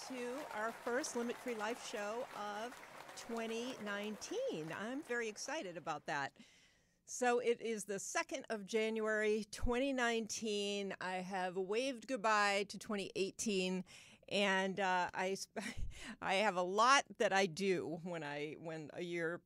to our first Limit Free Life show of 2019. I'm very excited about that. So it is the 2nd of January, 2019. I have waved goodbye to 2018, and I have a lot that I do when a year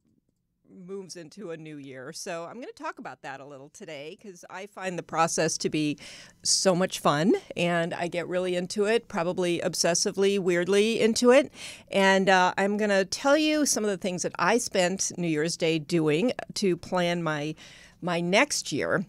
moves into a new year. So I'm going to talk about that a little today because I find the process to be so much fun and I get really into it, probably obsessively, weirdly into it. And I'm going to tell you some of the things that I spent New Year's Day doing to plan my next year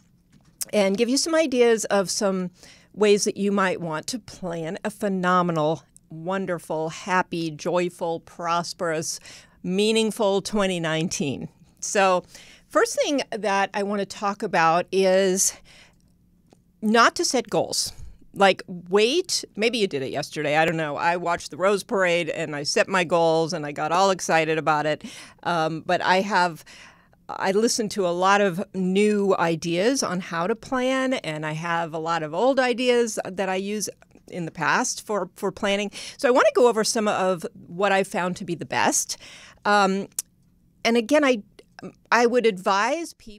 and give you some ideas of some ways that you might want to plan a phenomenal, wonderful, happy, joyful, prosperous, meaningful 2019. So first thing that I want to talk about is not to set goals. Like, wait, maybe you did it yesterday. I don't know. I watched the Rose Parade and I set my goals and I got all excited about it. But I listened to a lot of new ideas on how to plan, and I have a lot of old ideas that I use in the past for planning. So I want to go over some of what I found to be the best. And again, I would advise people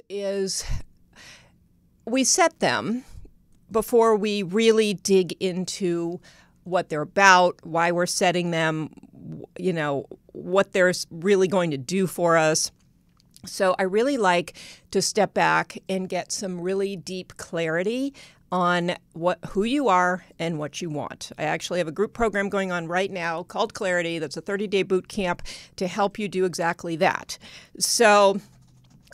is we set them before we really dig into what they're about, why we're setting them, what they're really going to do for us. So I really like to step back and get some really deep clarity on who you are and what you want. I actually have a group program going on right now called Clarity. That's a 30-day boot camp to help you do exactly that. So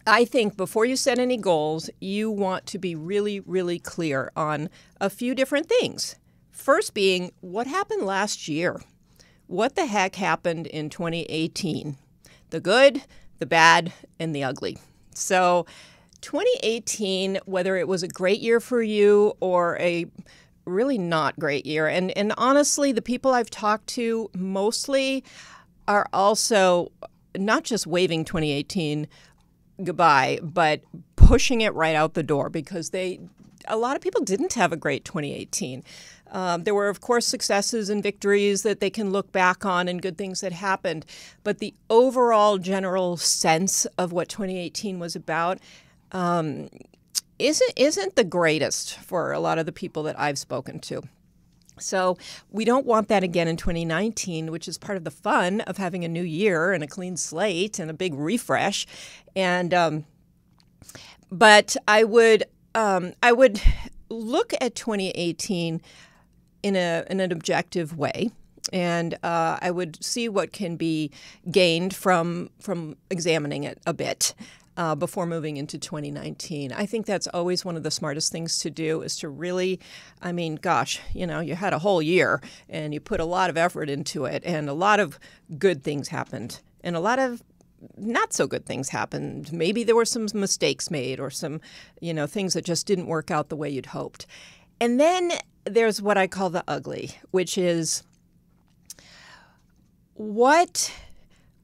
I think before you set any goals, you want to be really, really clear on a few different things. First being, what happened last year? What the heck happened in 2018? The good, the bad, and the ugly. So 2018, whether it was a great year for you or a really not great year, and honestly, the people I've talked to mostly are also not just waving 2018 goodbye, but pushing it right out the door because a lot of people didn't have a great 2018. There were, of course, successes and victories that they can look back on and good things that happened. But the overall general sense of what 2018 was about isn't the greatest for a lot of the people that I've spoken to. So we don't want that again in 2019, which is part of the fun of having a new year and a clean slate and a big refresh. And but I would look at 2018 in an objective way, and I would see what can be gained from examining it a bit before moving into 2019. I think that's always one of the smartest things to do is to really, gosh, you had a whole year and you put a lot of effort into it and a lot of good things happened and a lot of not so good things happened. Maybe there were some mistakes made or some, things that just didn't work out the way you'd hoped. And then there's what I call the ugly, which is what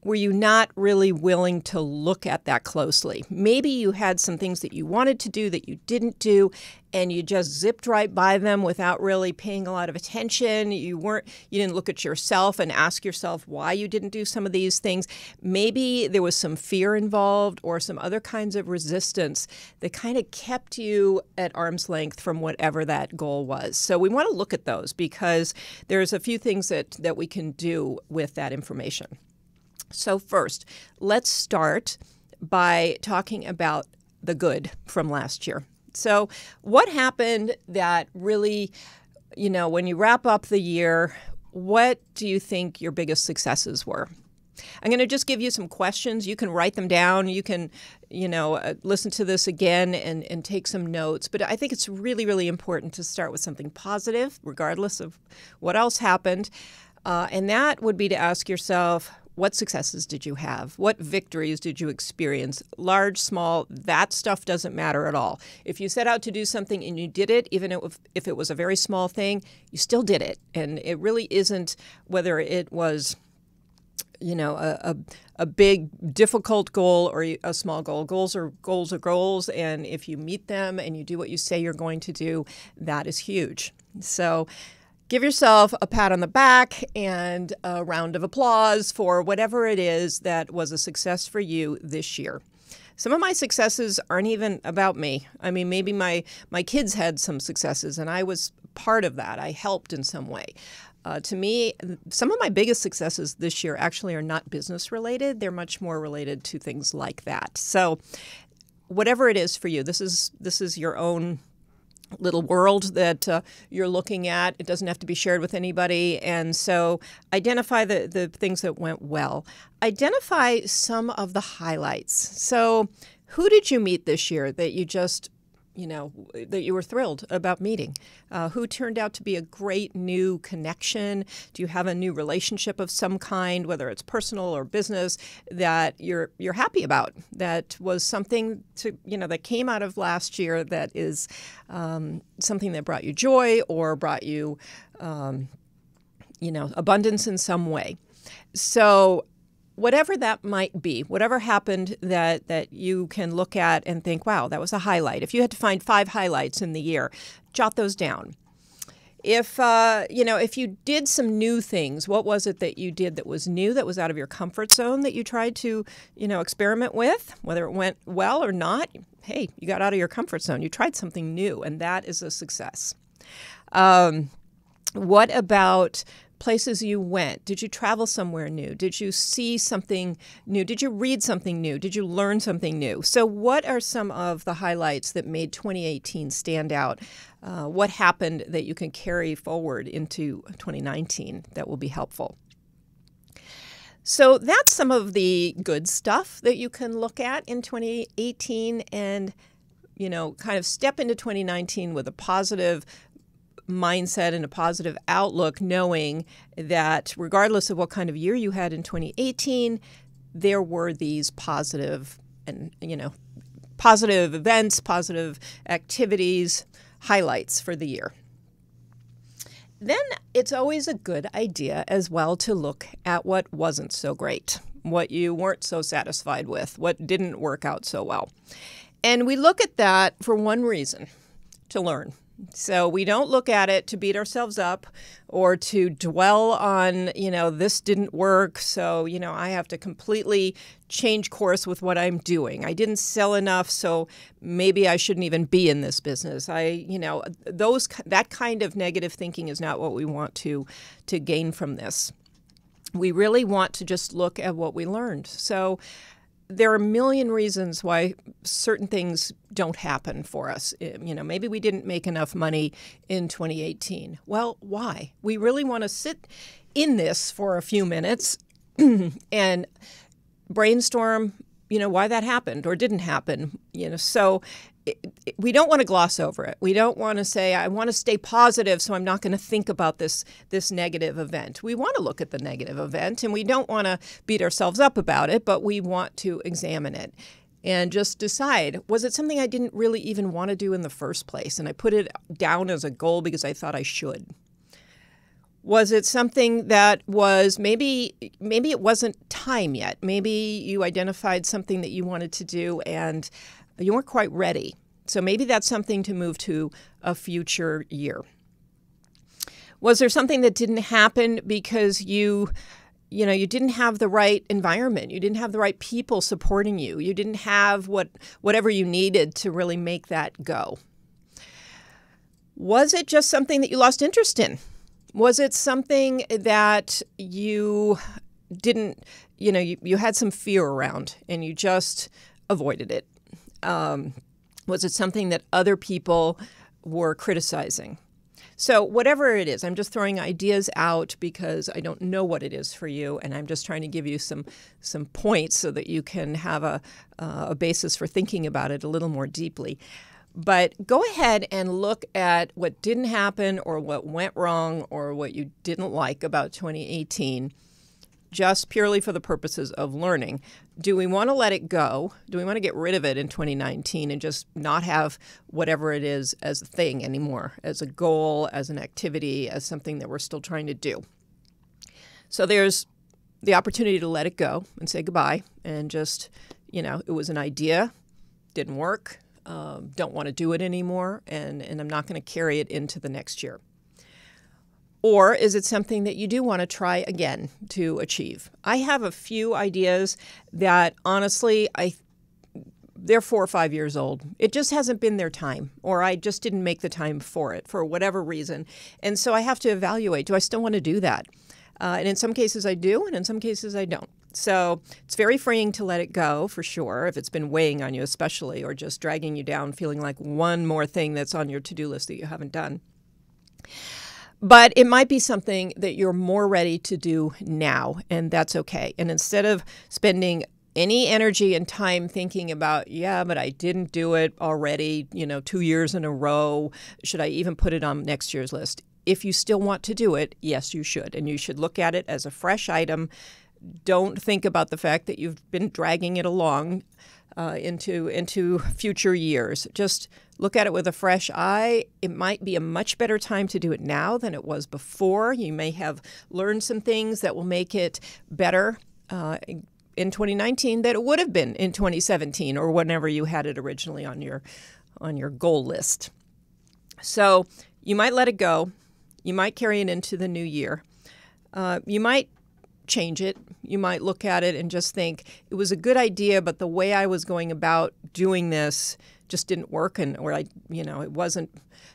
were you not really willing to look at that closely? Maybe you had some things that you wanted to do that you didn't do, and you just zipped right by them without really paying a lot of attention. You didn't look at yourself and ask yourself why you didn't do some of these things. Maybe there was some fear involved or some other kinds of resistance that kind of kept you at arm's length from whatever that goal was. So we want to look at those because there's a few things that we can do with that information. So first, let's start by talking about the good from last year. So what happened that really, when you wrap up the year, what do you think your biggest successes were? I'm going to just give you some questions. You can write them down. You can, listen to this again and take some notes. But I think it's really, really important to start with something positive, regardless of what else happened. And that would be to ask yourself, what successes did you have? What victories did you experience? Large, small, that stuff doesn't matter at all. If you set out to do something and you did it, even if it was a very small thing, you still did it. And it really isn't whether it was a big, difficult goal or a small goal. Goals are goals. And if you meet them and you do what you say you're going to do, that is huge. So give yourself a pat on the back and a round of applause for whatever it is that was a success for you this year. Some of my successes aren't even about me. I mean, maybe my kids had some successes and I was part of that. I helped in some way. To me, some of my biggest successes this year actually are not business related. They're much more related to things like that. So whatever it is for you, this is your own little world that you're looking at. It doesn't have to be shared with anybody. And so identify the things that went well. Identify some of the highlights. So who did you meet this year that you just, that you were thrilled about meeting? Who turned out to be a great new connection? Do you have a new relationship of some kind, whether it's personal or business, that you're happy about? That was something that came out of last year that is something that brought you joy or brought you, abundance in some way. So whatever that might be, whatever happened that you can look at and think, wow, that was a highlight. If you had to find 5 highlights in the year, jot those down. If you did some new things, what was it that you did that was new, that was out of your comfort zone, that you tried to, experiment with, whether it went well or not? Hey, you got out of your comfort zone. You tried something new, and that is a success. What about places you went? Did you travel somewhere new? Did you see something new? Did you read something new? Did you learn something new? So what are some of the highlights that made 2018 stand out? What happened that you can carry forward into 2019 that will be helpful? So that's some of the good stuff that you can look at in 2018 and, kind of step into 2019 with a positive mindset and a positive outlook, knowing that regardless of what kind of year you had in 2018, there were these positive events, positive activities, highlights for the year. Then it's always a good idea as well to look at what wasn't so great, what you weren't so satisfied with, what didn't work out so well. And we look at that for one reason: to learn. So we don't look at it to beat ourselves up or to dwell on, this didn't work, so, I have to completely change course with what I'm doing. I didn't sell enough, so maybe I shouldn't even be in this business. That kind of negative thinking is not what we want to gain from this. We really want to just look at what we learned. So there are a million reasons why certain things don't happen for us. Maybe we didn't make enough money in 2018. Well, why? We really want to sit in this for a few minutes and brainstorm, why that happened or didn't happen. So we don't want to gloss over it. We don't want to say, I want to stay positive, so I'm not going to think about this negative event. We want to look at the negative event, and we don't want to beat ourselves up about it, but we want to examine it and just decide, was it something I didn't really even want to do in the first place, and I put it down as a goal because I thought I should? Was it something that was maybe it wasn't time yet? Maybe you identified something that you wanted to do and you weren't quite ready. So maybe that's something to move to a future year. Was there something that didn't happen because you didn't have the right environment? You didn't have the right people supporting you. You didn't have whatever you needed to really make that go. Was it just something that you lost interest in? Was it something that you didn't, you had some fear around and you just avoided it? Was it something that other people were criticizing? So whatever it is, I'm just throwing ideas out because I don't know what it is for you, and I'm just trying to give you some points so that you can have a basis for thinking about it a little more deeply. But go ahead and look at what didn't happen or what went wrong or what you didn't like about 2018, just purely for the purposes of learning. Do we want to let it go? Do we want to get rid of it in 2019 and just not have whatever it is as a thing anymore, as a goal, as an activity, as something that we're still trying to do? So there's the opportunity to let it go and say goodbye and just, it was an idea, didn't work, don't want to do it anymore, and I'm not going to carry it into the next year? Or is it something that you do want to try again to achieve? I have a few ideas that honestly, they're 4 or 5 years old. It just hasn't been their time, or I just didn't make the time for it for whatever reason. And so I have to evaluate, do I still want to do that? And in some cases I do, and in some cases I don't. So it's very freeing to let it go, for sure, if it's been weighing on you especially, or just dragging you down, feeling like one more thing that's on your to-do list that you haven't done. But it might be something that you're more ready to do now, and that's okay. And instead of spending any energy and time thinking about, yeah, but I didn't do it already, 2 years in a row, should I even put it on next year's list? If you still want to do it, yes, you should. And you should look at it as a fresh item. Don't think about the fact that you've been dragging it along into future years. Just look at it with a fresh eye. It might be a much better time to do it now than it was before. You may have learned some things that will make it better in 2019 that it would have been in 2017 or whenever you had it originally on your goal list. So you might let it go. You might carry it into the new year. You might change it. You might look at it and just think it was a good idea, but the way I was going about doing this just didn't work, or it wasn't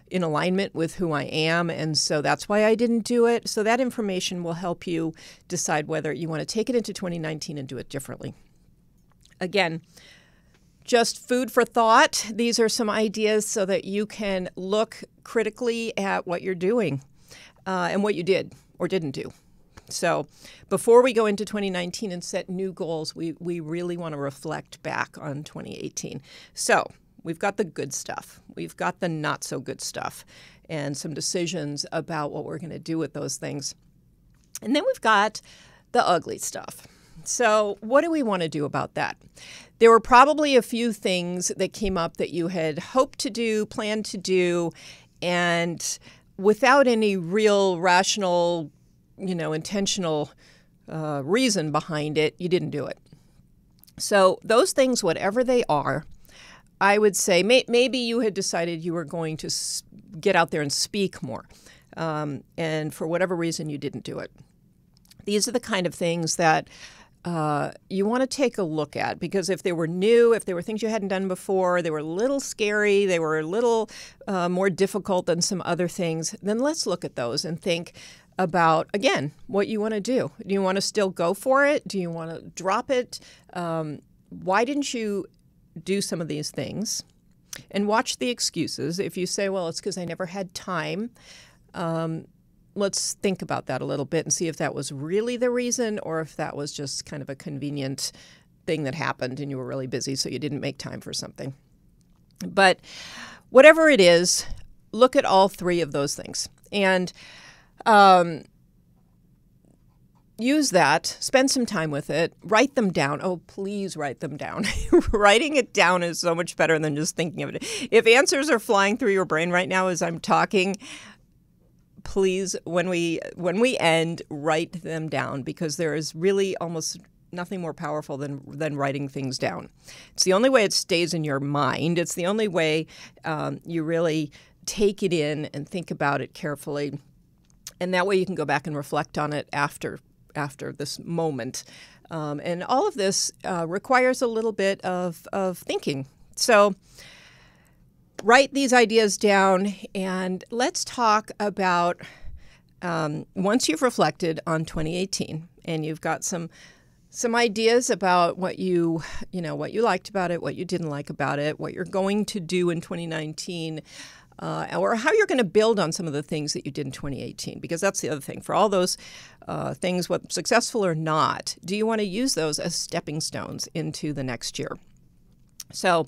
in alignment with who I am, and so that's why I didn't do it. So that information will help you decide whether you want to take it into 2019 and do it differently. Again, just food for thought. These are some ideas so that you can look critically at what you're doing and what you did or didn't do. So before we go into 2019 and set new goals, we really want to reflect back on 2018. So we've got the good stuff. We've got the not so good stuff and some decisions about what we're going to do with those things. And then we've got the ugly stuff. So what do we want to do about that? There were probably a few things that came up that you had hoped to do, planned to do, and without any real rational, intentional reason behind it, you didn't do it. So those things, whatever they are, I would say maybe you had decided you were going to get out there and speak more, and for whatever reason you didn't do it. These are the kind of things that you want to take a look at, because if they were new, if they were things you hadn't done before, they were a little scary, they were a little more difficult than some other things, then let's look at those and think about, again, what you want to do. Do you want to still go for it? Do you want to drop it? Why didn't you do some of these things? And watch the excuses. If you say, well, it's because I never had time, let's think about that a little bit and see if that was really the reason, or if that was just kind of a convenient thing that happened and you were really busy, so you didn't make time for something. But whatever it is, look at all three of those things and use that, spend some time with it, write them down. Oh, please write them down. Writing it down is so much better than just thinking of it. If answers are flying through your brain right now as I'm talking, please, when we end, write them down, because there is really almost nothing more powerful than writing things down. It's the only way it stays in your mind. It's the only way you really take it in and think about it carefully. And that way you can go back and reflect on it after this moment. And all of this requires a little bit of thinking. So write these ideas down, and let's talk about, once you've reflected on 2018 and you've got some ideas about what you liked about it, what you didn't like about it, what you're going to do in 2019, or how you're going to build on some of the things that you did in 2018, because that's the other thing. For all those things, whether successful or not, do you want to use those as stepping stones into the next year? So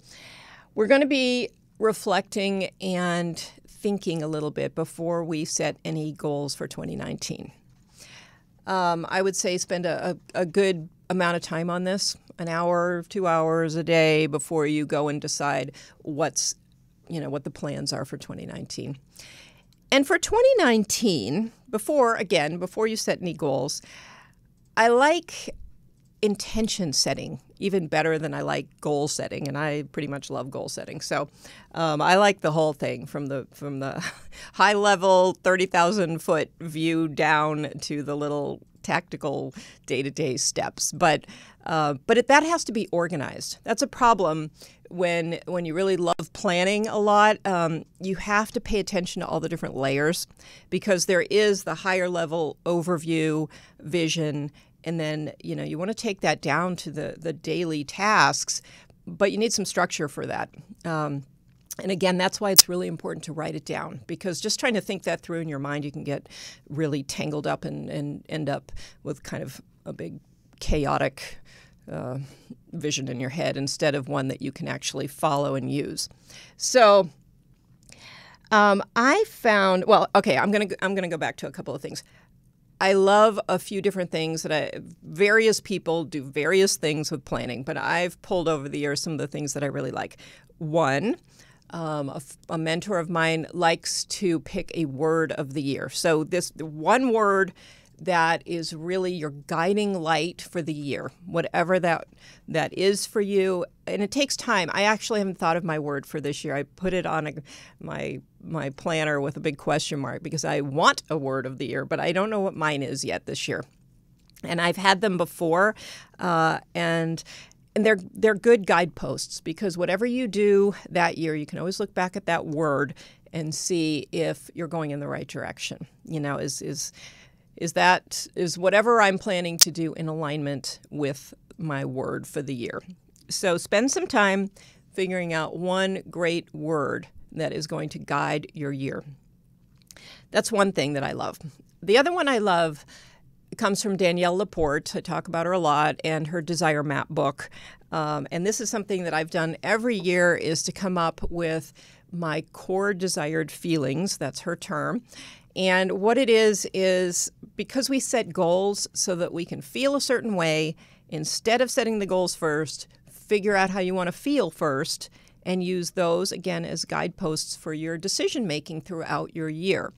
we're going to be reflecting and thinking a little bit before we set any goals for 2019. I would say spend a good amount of time on this, an hour, 2 hours a day, before you go and decide what the plans are for 2019. And for 2019, before you set any goals, I like intention setting even better than I like goal setting, and I pretty much love goal setting. So I like the whole thing from the high level 30,000-foot view down to the little tactical day-to-day steps. But that has to be organized. That's a problem when you really love planning a lot. You have to pay attention to all the different layers, because there is the higher level overview, vision, and then, you want to take that down to the daily tasks, but you need some structure for that. And again, that's why it's really important to write it down, because just trying to think that through in your mind, you can get really tangled up and end up with kind of a big chaotic vision in your head instead of one that you can actually follow and use. So I found, I'm gonna go back to a couple of things. I love a few different things various people do various things with planning, but I've pulled over the years some of the things that I really like. One, a mentor of mine likes to pick a word of the year. So the one word that is really your guiding light for the year, whatever that is for you. And it takes time. I actually haven't thought of my word for this year. I put it on my planner with a big question mark because I want a word of the year, but I don't know what mine is yet this year. And I've had them before, and they're good guideposts, because whatever you do that year, you can always look back at that word and see if you're going in the right direction. Is whatever I'm planning to do in alignment with my word for the year. So spend some time figuring out one great word that is going to guide your year. That's one thing that I love. The other one I love comes from Danielle Laporte. I talk about her a lot, and her Desire Map book. And this is something that I've done every year, is to come up with my core desired feelings. That's her term. And what it is because we set goals so that we can feel a certain way, instead of setting the goals first, figure out how you want to feel first and use those, again, as guideposts for your decision making throughout your year.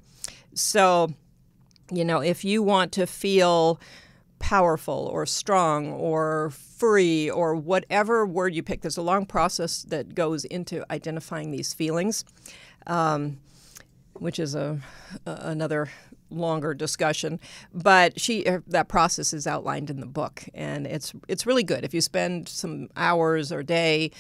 So, if you want to feel powerful or strong or free or whatever word you pick, there's a long process that goes into identifying these feelings, which is another longer discussion. But that process is outlined in the book, and it's really good. If you spend some hours or day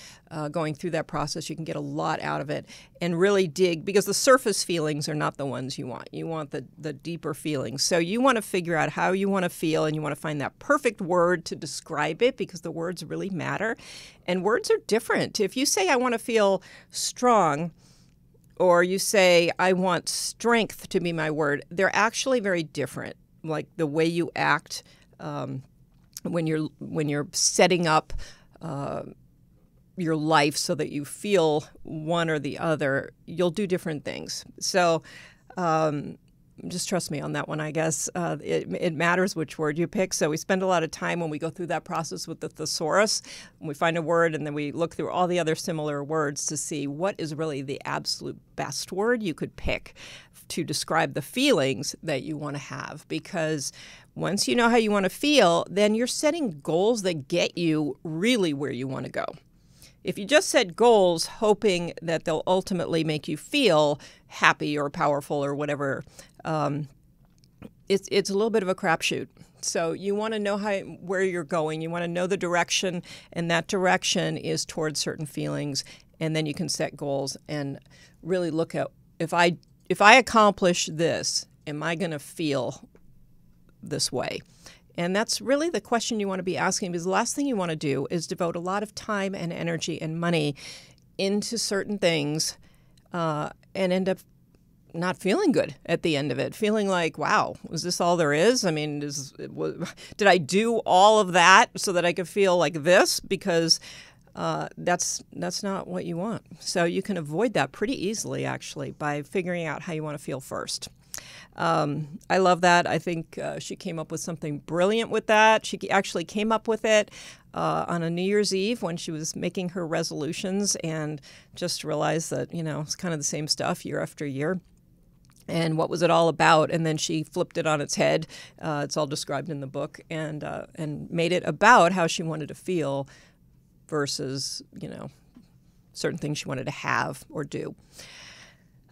going through that process, you can get a lot out of it and really dig, because the surface feelings are not the ones you want. You want the deeper feelings. So you want to figure out how you want to feel, and you want to find that perfect word to describe it, because the words really matter. And words are different. If you say, I want to feel strong, or you say, I want strength to be my word, they're actually very different. Like the way you act when you're setting up your life so that you feel one or the other, you'll do different things. So just trust me on that one, I guess. It matters which word you pick. So we spend a lot of time when we go through that process with the thesaurus. We find a word, and then we look through all the other similar words to see what is really the absolute best word you could pick to describe the feelings that you want to have. Because once you know how you want to feel, then you're setting goals that get you really where you want to go. If you just set goals hoping that they'll ultimately make you feel happy or powerful or whatever, it's a little bit of a crapshoot. So you want to know where you're going. You want to know the direction, and that direction is towards certain feelings. And then you can set goals and really look at, if I accomplish this, am I going to feel this way? And that's really the question you want to be asking, because the last thing you want to do is devote a lot of time and energy and money into certain things and end up not feeling good at the end of it, feeling like, wow, was this all there is? I mean, did I do all of that so that I could feel like this? Because that's not what you want. So you can avoid that pretty easily, actually, by figuring out how you want to feel first. I love that. I think she came up with something brilliant with that. She actually came up with it on a New Year's Eve when she was making her resolutions, and just realized that, it's kind of the same stuff year after year. and what was it all about? And then she flipped it on its head. It's all described in the book, and made it about how she wanted to feel versus, certain things she wanted to have or do.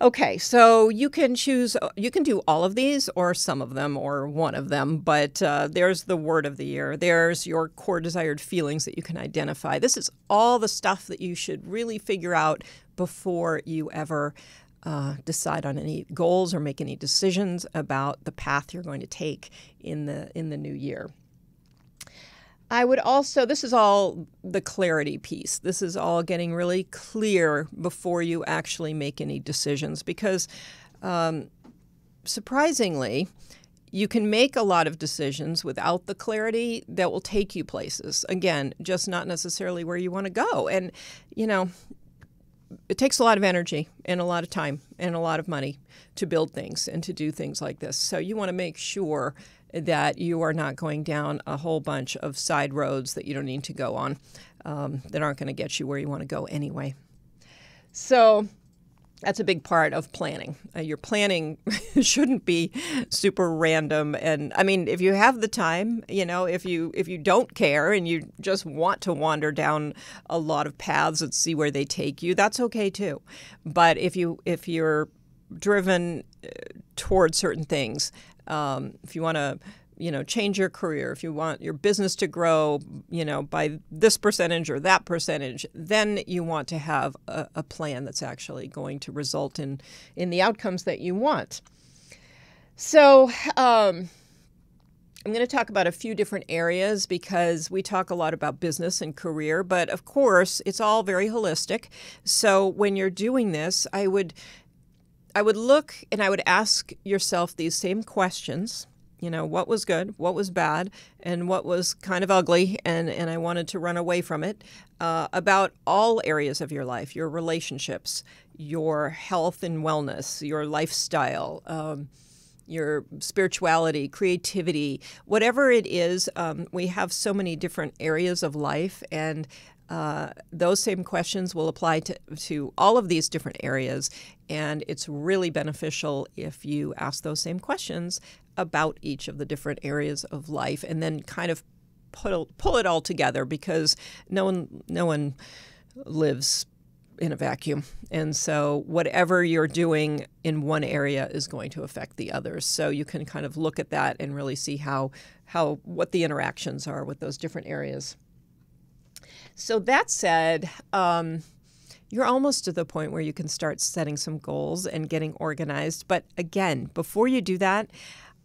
Okay, so you can choose, you can do all of these or some of them or one of them, but there's the word of the year. There's your core desired feelings that you can identify. This is all the stuff that you should really figure out before you ever decide on any goals or make any decisions about the path you're going to take in the new year. I would also, this is all the clarity piece. This is all getting really clear before you actually make any decisions, because surprisingly, you can make a lot of decisions without the clarity that will take you places. Again, just not necessarily where you want to go. And, it takes a lot of energy and a lot of time and a lot of money to build things and to do things like this. So you want to make sure that you are not going down a whole bunch of side roads that you don't need to go on, that aren't going to get you where you want to go anyway. So that's a big part of planning. Your planning shouldn't be super random. And I mean, if you have the time, if you don't care and you just want to wander down a lot of paths and see where they take you, that's okay too. But if you're driven toward certain things, if you want to, change your career, if you want your business to grow, by this percentage or that percentage, then you want to have a plan that's actually going to result in the outcomes that you want. So I'm going to talk about a few different areas because we talk a lot about business and career, but of course it's all very holistic. So when you're doing this, I would look and I would ask yourself these same questions. What was good, what was bad, and what was kind of ugly, and I wanted to run away from it, about all areas of your life, your relationships, your health and wellness, your lifestyle, your spirituality, creativity, whatever it is. We have so many different areas of life, and those same questions will apply to all of these different areas, and it's really beneficial if you ask those same questions about each of the different areas of life, and then kind of pull it all together, because no one lives in a vacuum, and so whatever you're doing in one area is going to affect the others. So you can kind of look at that and really see what the interactions are with those different areas. So that said, you're almost to the point where you can start setting some goals and getting organized. But again, before you do that,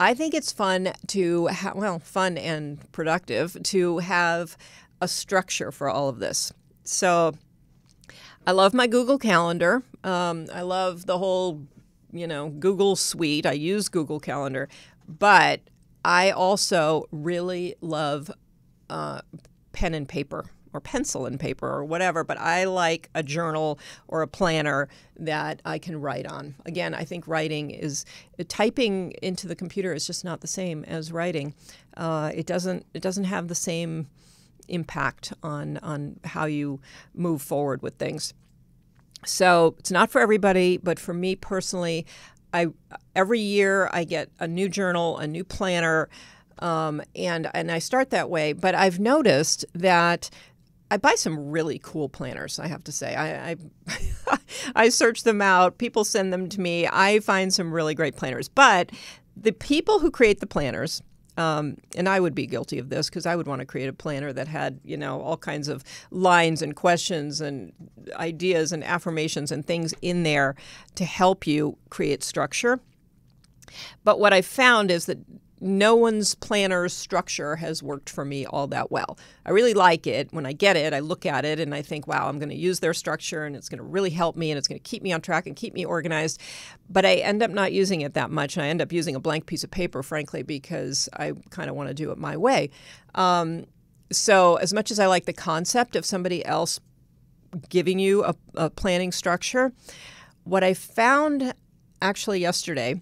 I think it's fun fun and productive to have a structure for all of this. So I love my Google Calendar. I love the whole, Google suite. I use Google Calendar, but I also really love pen and paper, or pencil and paper, or whatever, but I like a journal or a planner that I can write on. Again, I think typing into the computer is just not the same as writing. It doesn't have the same impact on how you move forward with things. So it's not for everybody, but for me personally, every year I get a new journal, a new planner, and I start that way. But I've noticed that I buy some really cool planners, I have to say. I search them out. People send them to me. I find some really great planners. But the people who create the planners, and I would be guilty of this because I would want to create a planner that had, all kinds of lines and questions and ideas and affirmations and things in there to help you create structure. But what I found is that no one's planner structure has worked for me all that well. I really like it. When I get it, I look at it and I think, wow, I'm going to use their structure and it's going to really help me and it's going to keep me on track and keep me organized. But I end up not using it that much, and I end up using a blank piece of paper, frankly, because I kind of want to do it my way. So as much as I like the concept of somebody else giving you a planning structure, what I found actually yesterday,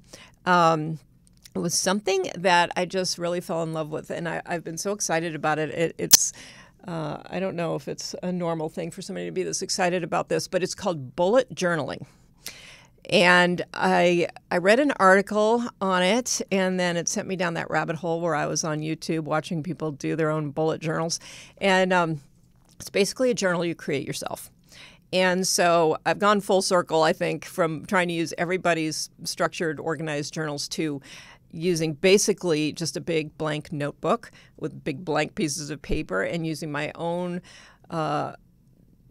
it was something that I just really fell in love with, and I've been so excited about it. It's I don't know if it's a normal thing for somebody to be this excited about this, but it's called bullet journaling. And I read an article on it, and then it sent me down that rabbit hole where I was on YouTube watching people do their own bullet journals. And it's basically a journal you create yourself. And so I've gone full circle, I think, from trying to use everybody's structured, organized journals to using basically just a big blank notebook with big blank pieces of paper, and using my own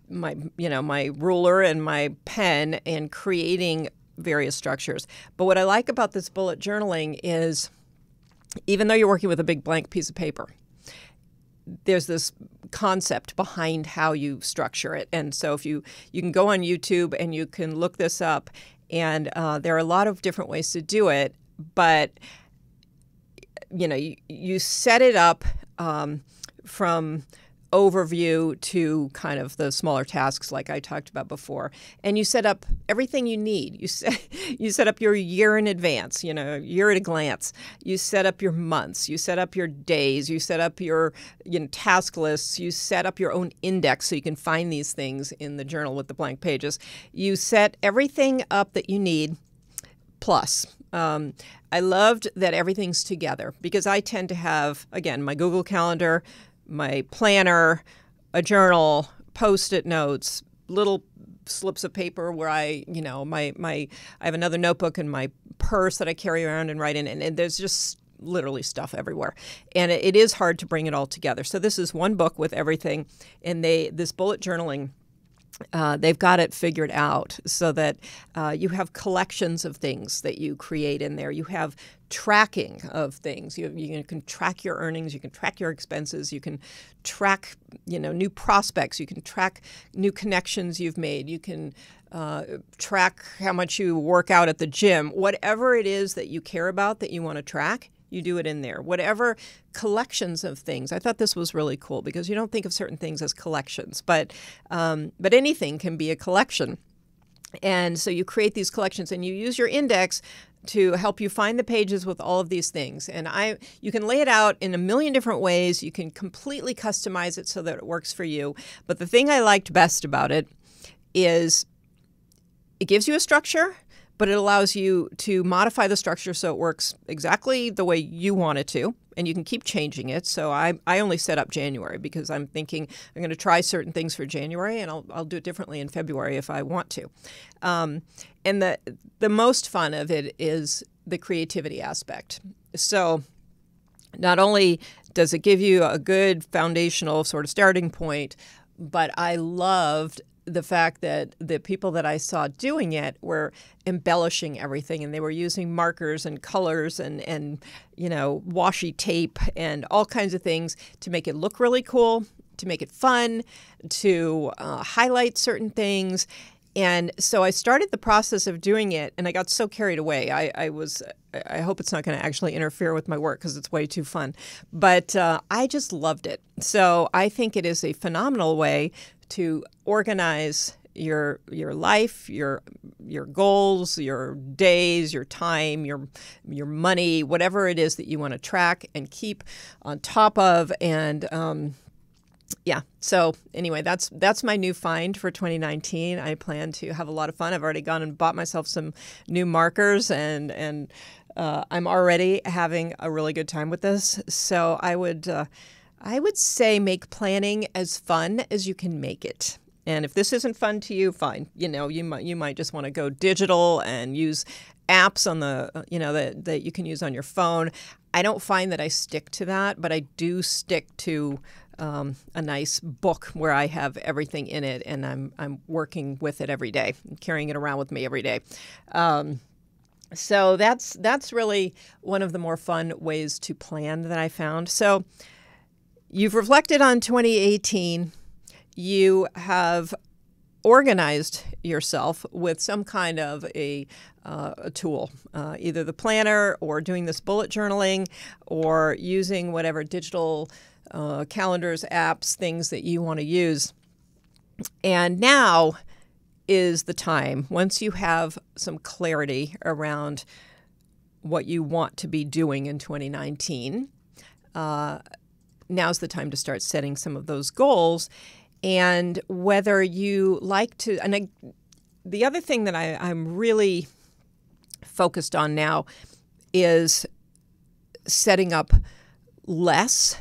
my ruler and my pen, and creating various structures. But what I like about this bullet journaling is, even though you're working with a big blank piece of paper, there's this concept behind how you structure it. And so if you can go on YouTube and you can look this up, and there are a lot of different ways to do it, but you set it up from overview to kind of the smaller tasks like I talked about before, and you set up everything you need. You set up your year in advance, year at a glance. You set up your months, you set up your days, you set up your task lists, you set up your own index so you can find these things in the journal with the blank pages. You set everything up that you need. Plus, I loved that everything's together, because I tend to have, again, my Google Calendar, my planner, a journal, Post-it notes, little slips of paper where I have another notebook in my purse that I carry around and write in, and there's just literally stuff everywhere. And it is hard to bring it all together. So this is one book with everything, and this bullet journaling, they've got it figured out so that you have collections of things that you create in there. You have tracking of things. You can track your earnings. You can track your expenses. You can track, new prospects. You can track new connections you've made. You can track how much you work out at the gym. Whatever it is that you care about that you want to track, you do it in there. Whatever collections of things. I thought this was really cool, because you don't think of certain things as collections, but anything can be a collection. And so you create these collections, and you use your index to help you find the pages with all of these things. And you can lay it out in a million different ways. You can completely customize it so that it works for you. But the thing I liked best about it is it gives you a structure, but it allows you to modify the structure so it works exactly the way you want it to, and you can keep changing it. So I only set up January because I'm thinking I'm going to try certain things for January, and I'll do it differently in February if I want to. And the most fun of it is the creativity aspect. So not only does it give you a good foundational sort of starting point, but I loved the fact that the people that I saw doing it were embellishing everything, and they were using markers and colors and washi tape and all kinds of things to make it look really cool, to make it fun, to highlight certain things. And so I started the process of doing it, and I got so carried away. I hope it's not going to actually interfere with my work, because it's way too fun. But I just loved it. So I think it is a phenomenal way to organize your life, your goals, your days, your time, your money, whatever it is that you want to track and keep on top of. And so anyway, that's my new find for 2019. I plan to have a lot of fun. I've already gone and bought myself some new markers, and I'm already having a really good time with this. So I would say make planning as fun as you can make it. And if this isn't fun to you, fine. You might just want to go digital and use apps on the that you can use on your phone. I don't find that I stick to that, but I do stick to a nice book where I have everything in it, and I'm working with it every day, carrying it around with me every day. So that's really one of the more fun ways to plan that I found. So you've reflected on 2018. You have organized yourself with some kind of a tool, either the planner or doing this bullet journaling or using whatever digital calendars, apps, things that you want to use. And now is the time, once you have some clarity around what you want to be doing in 2019, now's the time to start setting some of those goals. And whether you like to, and the other thing that I'm really focused on now is setting up less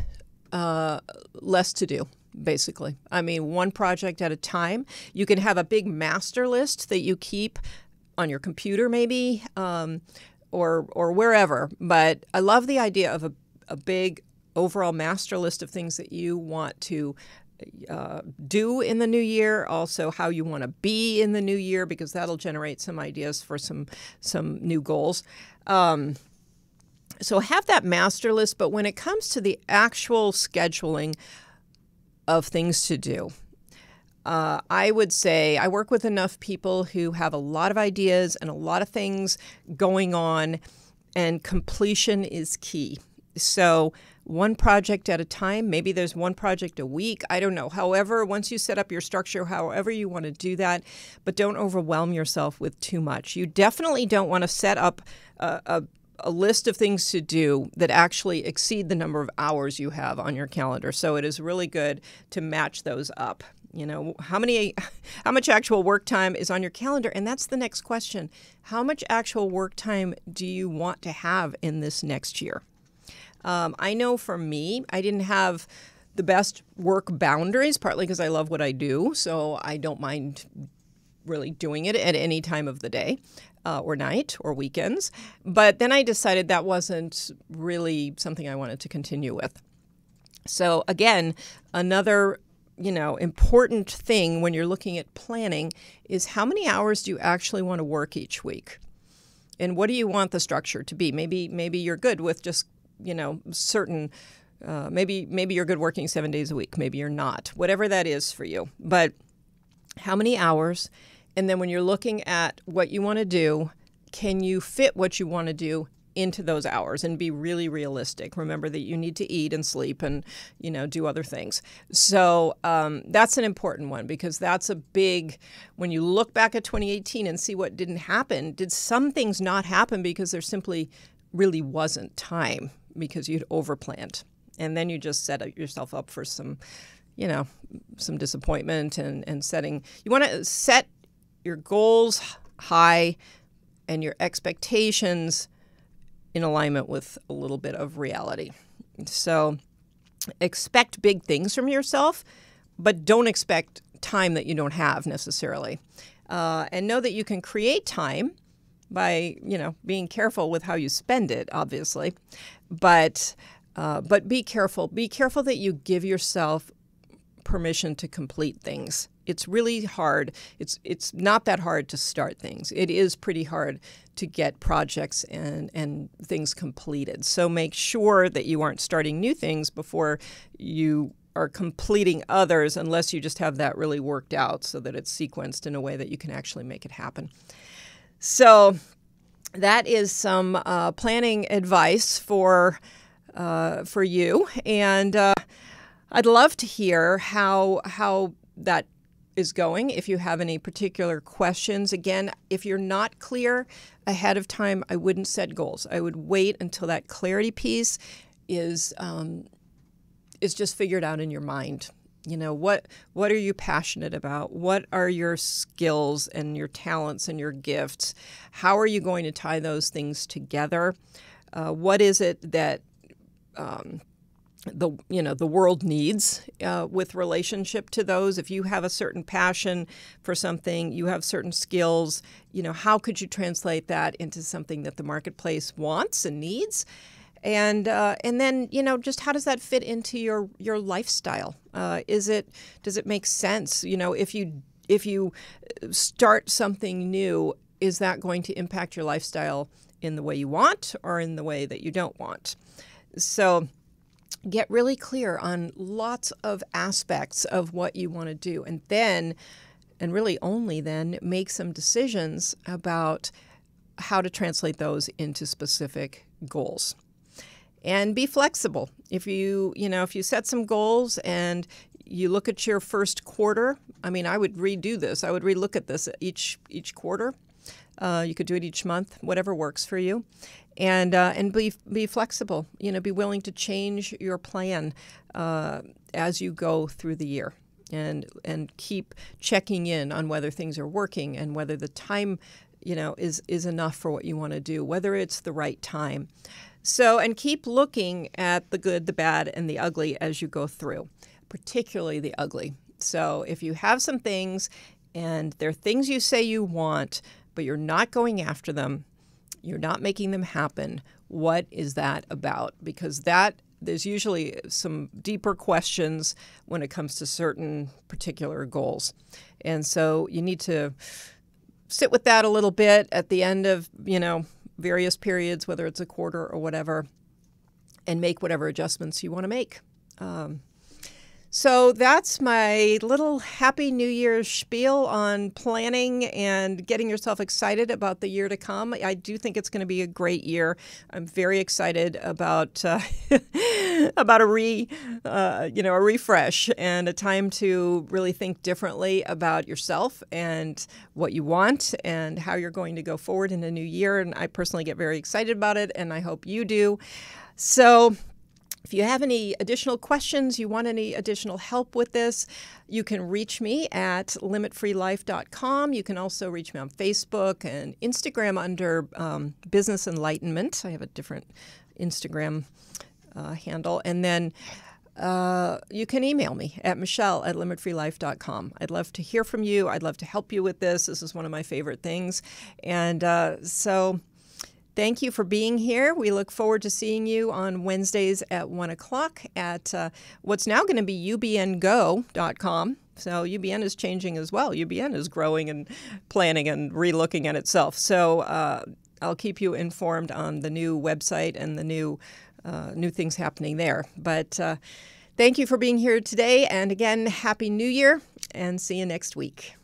to do, basically. I mean, one project at a time. You can have a big master list that you keep on your computer, maybe, or wherever. But I love the idea of a big overall master list of things that you want to do in the new year, also how you want to be in the new year, because that'll generate some ideas for some new goals. So have that master list, but when it comes to the actual scheduling of things to do, I would say I work with enough people who have a lot of ideas and a lot of things going on, and completion is key. So one project at a time, maybe there's one project a week, I don't know. However, once you set up your structure, however you want to do that, but don't overwhelm yourself with too much. You definitely don't want to set up a list of things to do that actually exceed the number of hours you have on your calendar. So it is really good to match those up. You know, how much actual work time is on your calendar? And that's the next question. How much actual work time do you want to have in this next year? I know for me, I didn't have the best work boundaries, partly because I love what I do, so I don't mind really doing it at any time of the day or night or weekends. But then I decided that wasn't really something I wanted to continue with. So again, another important thing when you're looking at planning is how many hours do you actually want to work each week? And what do you want the structure to be? Maybe you're good with just certain, maybe you're good working 7 days a week. Maybe you're not, whatever that is for you. But how many hours? And then when you're looking at what you want to do, can you fit what you want to do into those hours and be really realistic? Remember that you need to eat and sleep and, do other things. So that's an important one, because that's a big, when you look back at 2018 and see what didn't happen, did some things not happen because there simply really wasn't time, because you'd overplanned, and then you just set yourself up for some disappointment and setting. You want to set your goals high and your expectations in alignment with a little bit of reality. So expect big things from yourself, but don't expect time that you don't have necessarily. And know that you can create time by, being careful with how you spend it, obviously. But be careful. Be careful that you give yourself permission to complete things. It's really hard. It's not that hard to start things. It is pretty hard to get projects and things completed. So make sure that you aren't starting new things before you are completing others, unless you just have that really worked out so that it's sequenced in a way that you can actually make it happen. So that is some planning advice for you, and I'd love to hear how that is going. If you have any particular questions, again, if you're not clear ahead of time, I wouldn't set goals. I would wait until that clarity piece is just figured out in your mind. What are you passionate about? What are your skills and your talents and your gifts? How are you going to tie those things together? What is it that the world needs with relationship to those? If you have a certain passion for something, you have certain skills, how could you translate that into something that the marketplace wants and needs? And then, just how does that fit into your lifestyle? Does it make sense? If you start something new, is that going to impact your lifestyle in the way you want or in the way that you don't want? So get really clear on lots of aspects of what you want to do, and then, and really only then, make some decisions about how to translate those into specific goals. And be flexible. If you set some goals and you look at your first quarter, I would redo this. I would relook at this each quarter. You could do it each month, whatever works for you, and be flexible. Be willing to change your plan as you go through the year. and keep checking in on whether things are working and whether the time, is enough for what you want to do, whether it's the right time. So, and keep looking at the good, the bad, and the ugly as you go through, particularly the ugly. So if you have some things and they're things you say you want, but you're not going after them, you're not making them happen, what is that about? Because there's usually some deeper questions when it comes to certain particular goals. And so you need to sit with that a little bit at the end of, various periods, whether it's a quarter or whatever, and make whatever adjustments you want to make. So that's my little Happy New Year's spiel on planning and getting yourself excited about the year to come. I do think it's going to be a great year. I'm very excited about about a refresh and a time to really think differently about yourself and what you want and how you're going to go forward in a new year. And I personally get very excited about it, and I hope you do. So if you have any additional questions, you want any additional help with this, you can reach me at limitfreelife.com. You can also reach me on Facebook and Instagram under Business Enlightenment. I have a different Instagram handle. And then you can email me at michelle@limitfreelife.com. I'd love to hear from you. I'd love to help you with this. This is one of my favorite things. And so thank you for being here. We look forward to seeing you on Wednesdays at 1 o'clock at what's now going to be ubngo.com. So UBN is changing as well. UBN is growing and planning and relooking at itself. So I'll keep you informed on the new website and the new things happening there. But thank you for being here today. And again, Happy New Year, and see you next week.